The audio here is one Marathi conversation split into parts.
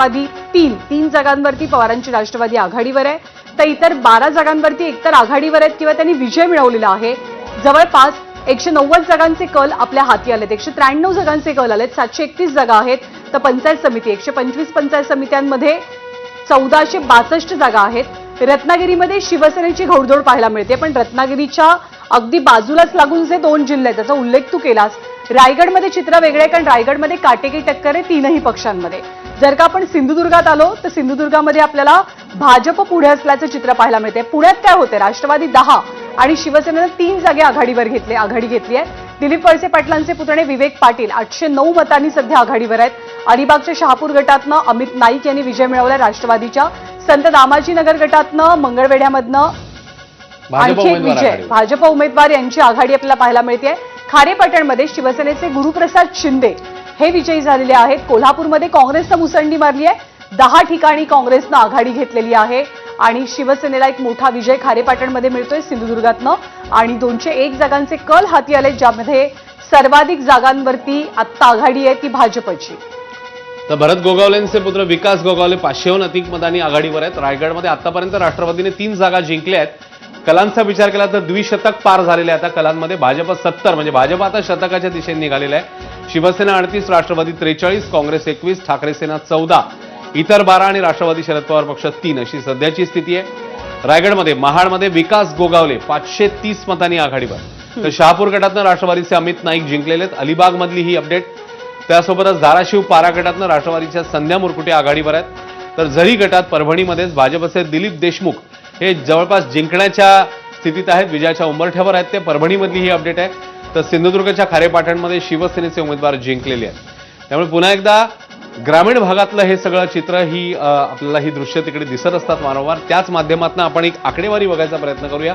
राष्ट्रवादी तीन जागांवरती पवारांची राष्ट्रवादी आघाडीवर आहे, तर इतर 12 जागांवरती एकतर आघाडीवर आहेत किंवा त्यांनी विजय मिळवलेला आहे। जवळपास 190 जागांचे कल आपल्या हाती आलेत, 193 जागांचे कल आलेत, 731 जागा आहेत। तर पंचायत समिती 125 पंचायत समित्यांमध्ये 1462 जागा आहेत। रत्नागिरीमध्ये शिवसेनेची घोडदौड पाहायला मिळते, पण रत्नागिरीच्या अगदी बाजूलाच लागून जे 2 जिल्हे आहेत त्याचा उल्लेख तू केलास। रायगडमध्ये चित्र वेगळे आहे, कारण रायगडमध्ये काटेकी टक्कर आहे तीनही पक्षांमध्ये। जर का आपण सिंधुदुर्गात आलो तर सिंधुदुर्गामध्ये आपल्याला भाजप पुढे असल्याचं चित्र पाहायला मिळते। पुण्यात काय होते, राष्ट्रवादी 10 आणि शिवसेनेनं 3 जागे आघाडी घेतली आहे। दिलीप वळसे पाटलांचे पुतणे विवेक पाटील 809 मतांनी सध्या आघाडीवर आहेत। अलिबागच्या शहापूर गटातनं अमित नाईक यांनी विजय मिळवला, राष्ट्रवादीच्या संत दामाजीनगर गटातनं मंगळवेढ्यामधनं आणखी एक विजय भाजप उमेदवार यांची आघाडी आपल्याला पाहायला मिळते। खारेपाटणमध्ये शिवसेनेचे गुरुप्रसाद शिंदे हे विजयी झालेले आहेत। कोल्हापूरमध्ये काँग्रेसनं मुसंडी मारली आहे, 10 ठिकाणी काँग्रेसनं आघाडी घेतलेली आहे आणि शिवसेनेला एक मोठा विजय खारेपाटणमध्ये मिळतोय सिंधुदुर्गातनं आणि 201 जागांचे कल हाती आले, ज्यामध्ये सर्वाधिक जागांवरती आत्ता आघाडी आहे ती भाजपची। तर भरत गोगावलेंचे पुत्र विकास गोगावले 500हून अधिक मतांनी आघाडीवर आहेत। रायगडमध्ये आतापर्यंत राष्ट्रवादीने 3 जागा जिंकल्या आहेत। कलांचा विचार केला तर द्विशतक पार झालेले आहे। आता कलांमध्ये भाजप 70 म्हणजे भाजप आता शतकाच्या दिशेने निघालेला आहे। शिवसेना 38, राष्ट्रवादी 43, काँग्रेस 21, ठाकरे सेना 14, इतर 12 आणि राष्ट्रवादी शरद पवार पक्ष 3 अशी सध्याची स्थिती आहे। रायगडमध्ये महाडमध्ये विकास गोगावले 530 मतांनी आघाडीवर, तर शहापूर गटातनं राष्ट्रवादीचे अमित नाईक जिंकलेले आहेत। अलिबागमधली ही अपडेट। त्यासोबतच धाराशिव पारा गटातनं राष्ट्रवादीच्या संध्या मुरकुटे आघाडीवर आहेत, तर झरी गटात परभणीमध्येच भाजपचे दिलीप देशमुख हे जवळपास जिंकण्याच्या स्थितीत आहेत, विजयाच्या उंबरठ्यावर आहेत ते। परभणीमधली ही अपडेट आहे। तर सिंधुदुर्गच्या खारेपाटणमध्ये शिवसेनेचे उमेदवार जिंकलेले आहेत। त्यामुळे पुन्हा एकदा ग्रामीण भागातलं हे सगळं चित्र आपल्याला ही दृश्य तिकडे दिसत असतात वारंवार। त्याच माध्यमातून आपण एक आकडेवारी बघायचा प्रयत्न करूया।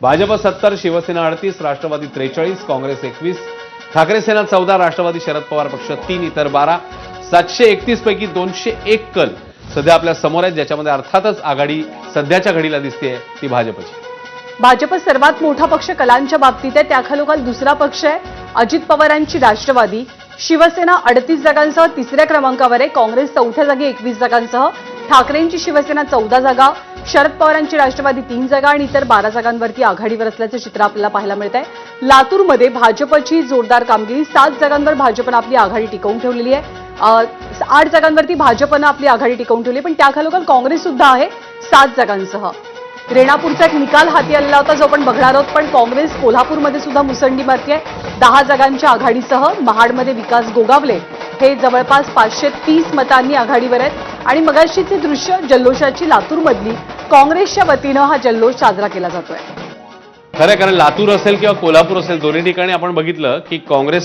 भाजप 70, शिवसेना 38, राष्ट्रवादी 43, काँग्रेस 21, ठाकरे सेना 14, राष्ट्रवादी शरद पवार पक्ष 3, इतर 12, 731 पैकी 201 कल सध्या आपल्या समोर आहेत, ज्याच्यामध्ये अर्थातच आघाडी सध्याच्या घडीला दिसते ती भाजपची। भाजप सर्वात मोठा पक्ष कलांच्या बाबतीत आहे, त्याखालोखाल दुसरा पक्ष आहे अजित पवारांची राष्ट्रवादी। शिवसेना 38 जागांसह तिसऱ्या क्रमांकावर आहे, काँग्रेस 4थ्या जागी 21 जागांसह, ठाकरेंची शिवसेना 14 जागा, शरद पवारांची राष्ट्रवादी 3 जागा आणि इतर 12 जागांवरती आघाडीवर असल्याचं चित्र आपल्याला पाहायला मिळत आहे। लातूरमध्ये भाजपची जोरदार कामगिरी, 7 जागांवर भाजपनं आपली आघाडी टिकवून ठेवलेली आहे। 8 जागांवरती भाजपनं आपली आघाडी टिकवून ठेवली, पण त्याखालोखाल काँग्रेस सुद्धा आहे 7 जागांसह। रेणापूरचा एक निकाल हाती आलेला होता जो आपण बघणार आहोत, पण काँग्रेस कोल्हापूरमध्ये सुद्धा मुसंडी मारतीये 10 जागांच्या आघाडीसह। महाडमध्ये विकास गोगावले हे जवळपास 530 मतांनी आघाडीवर आहेत आणि मगाशीचे दृश्य जल्लोषाची लातूरमधली काँग्रेसच्या वतीनं हा जल्लोष साजरा केला जातोय। खरं, कारण लातूर असेल किंवा कोल्हापूर असेल दोन्ही ठिकाणी आपण बघितलं की काँग्रेस